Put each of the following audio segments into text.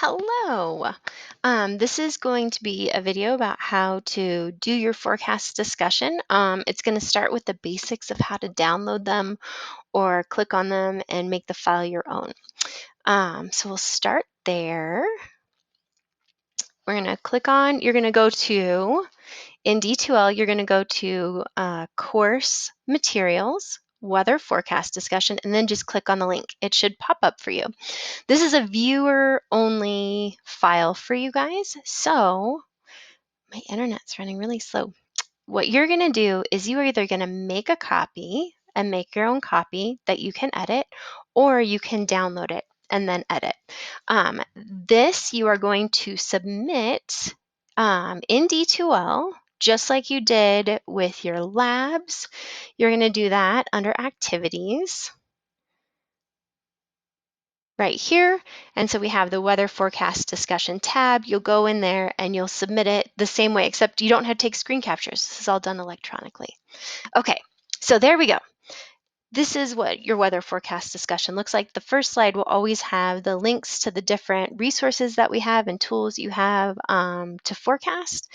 Hello. This is going to be a video about how to do your forecast discussion. It's going to start with the basics of how to download them or click on them and make the file your own. So we'll start there. We're going to click on, you're going to go to, in D2L, you're going to go to Course Materials, Weather Forecast Discussion, and then just click on the link. It should pop up for you. This is a viewer-only file for you guys, so my internet's running really slow. What you're going to do is you are either going to make a copy and make your own copy that you can edit, or you can download it and then edit. This you are going to submit in D2L, just like you did with your labs. You're going to do that under Activities right here. And so we have the weather forecast discussion tab. You'll go in there and you'll submit it the same way, except you don't have to take screen captures. This is all done electronically. Okay, so there we go. This is what your weather forecast discussion looks like. The first slide will always have the links to the different resources that we have and tools you have to forecast.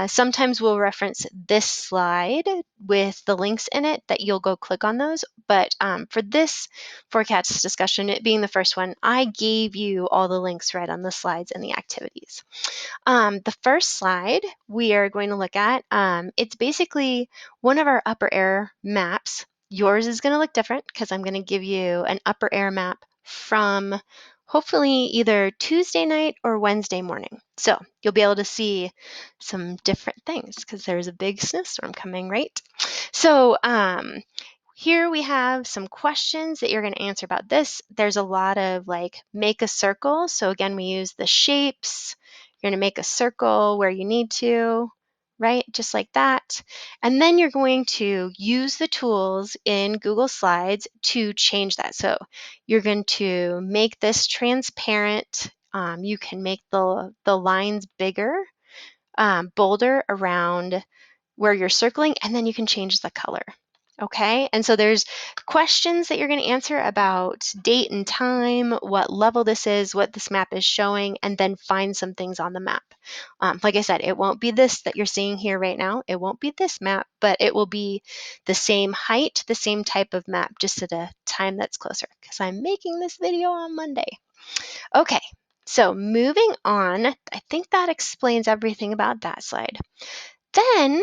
Sometimes we'll reference this slide with the links in it that you'll go click on those. But for this forecast discussion, it being the first one, I gave you all the links right on the slides and the activities. The first slide we are going to look at, it's basically one of our upper air maps. Yours is going to look different because I'm going to give you an upper air map from hopefully either Tuesday night or Wednesday morning. So you'll be able to see some different things because there's a big snowstorm coming, right? So here we have some questions that you're going to answer about this. There's a lot of like make a circle. So again, we use the shapes. You're going to make a circle where you need to, right? Just like that. And then you're going to use the tools in Google Slides to change that. So you're going to make this transparent. You can make the lines bigger, bolder around where you're circling, and then you can change the color. Okay, and so there's questions that you're going to answer about date and time, what level this is, what this map is showing, and then find some things on the map. Like I said, it won't be this that you're seeing here right now. It won't be this map, but it will be the same height, the same type of map, just at a time that's closer, because I'm making this video on Monday. Okay, so moving on, I think that explains everything about that slide. Then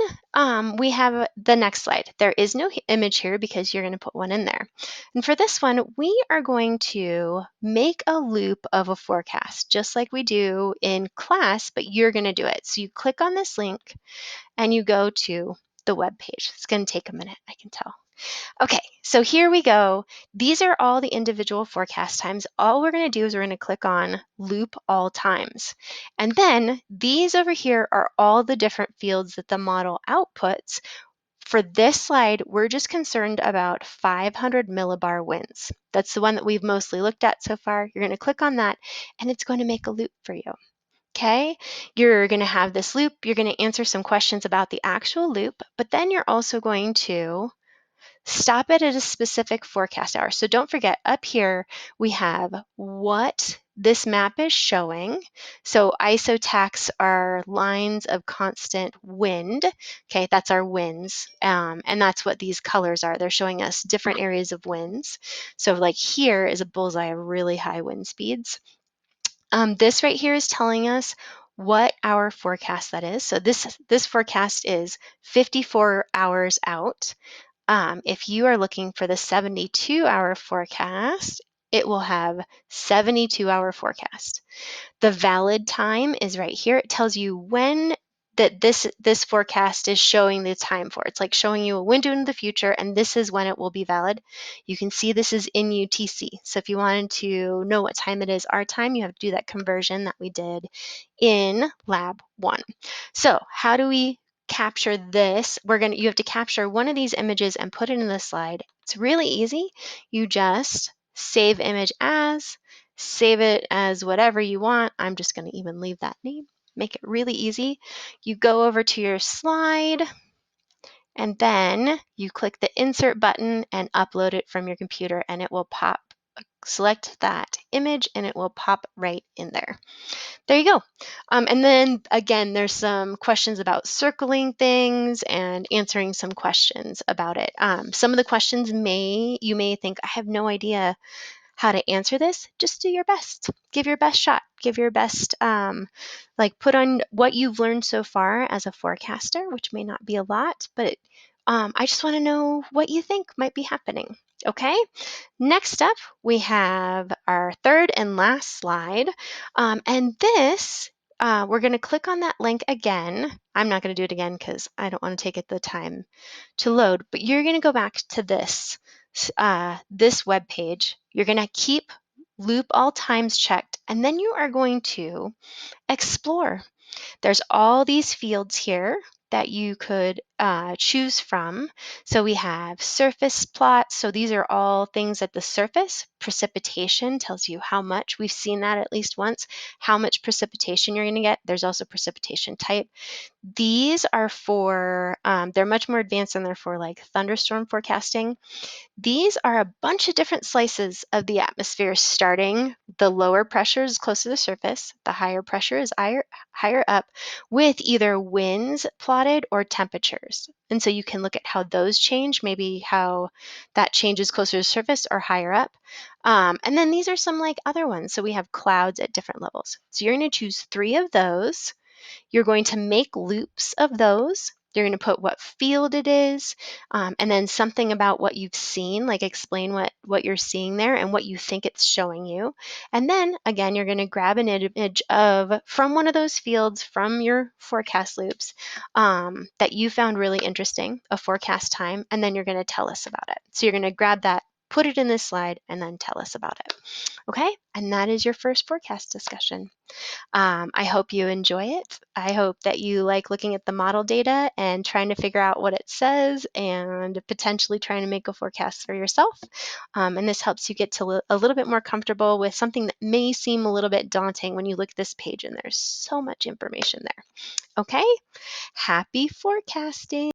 we have the next slide. There is no image here because you're going to put one in there. And for this one, we are going to make a loop of a forecast, just like we do in class, but you're going to do it. So you click on this link and you go to the web page. It's going to take a minute, I can tell. Okay, so here we go. These are all the individual forecast times. All we're going to do is we're going to click on loop all times. And then these over here are all the different fields that the model outputs. For this slide, we're just concerned about 500 millibar winds. That's the one that we've mostly looked at so far. You're going to click on that and it's going to make a loop for you. Okay, you're going to have this loop. You're going to answer some questions about the actual loop, but then you're also going to stop it at a specific forecast hour. So don't forget, up here we have what this map is showing. So isotax are lines of constant wind. Okay, that's our winds. And that's what these colors are. They're showing us different areas of winds. So like here is a bullseye of really high wind speeds. This right here is telling us what our forecast that is. So this forecast is 54 hours out. If you are looking for the 72-hour forecast, it will have 72-hour forecast. The valid time is right here. It tells you when that this forecast is showing the time for. It's like showing you a window into the future, and this is when it will be valid. You can see this is in UTC. So if you wanted to know what time it is our time, you have to do that conversion that we did in Lab 1. So how do we capture this? You have to capture one of these images and put it in the slide. It's really easy. You just save image as, save it as whatever you want. I'm just going to even leave that name. Make it really easy. You go over to your slide and then you click the insert button and upload it from your computer and it will pop select that image and it will pop right in there. There you go. And then again, there's some questions about circling things and answering some questions about it. Some of the questions you may think, I have no idea how to answer this. Just do your best. Give your best shot. Give your best, put on what you've learned so far as a forecaster, which may not be a lot, but I just want to know what you think might be happening. Okay, next up, we have our third and last slide. And this, we're going to click on that link again. I'm not going to do it again because I don't want to take it the time to load, but you're going to go back to this web page. You're going to keep loop all times checked, and then you are going to explore. There's all these fields here that you could choose from. So we have surface plots. So these are all things at the surface. Precipitation tells you how much. We've seen that at least once, how much precipitation you're going to get. There's also precipitation type. These are for, they're much more advanced and they're for like thunderstorm forecasting. These are a bunch of different slices of the atmosphere, starting the lower pressure is close to the surface, the higher pressure is higher up, with either winds plotted or temperatures. And so you can look at how those change, maybe how that changes closer to the surface or higher up. And then these are some like other ones. So we have clouds at different levels. So you're going to choose 3 of those. You're going to make loops of those. You're going to put what field it is, and then something about what you've seen, like explain what you're seeing there and what you think it's showing you. And then again, you're going to grab an image from one of those fields from your forecast loops that you found really interesting, a forecast time, and then you're going to tell us about it. So you're going to grab that, put it in this slide, and then tell us about it. Okay, and that is your first forecast discussion. I hope you enjoy it. I hope that you like looking at the model data and trying to figure out what it says and potentially trying to make a forecast for yourself. And this helps you get to a little bit more comfortable with something that may seem a little bit daunting when you look at this page and there's so much information there. Okay, happy forecasting.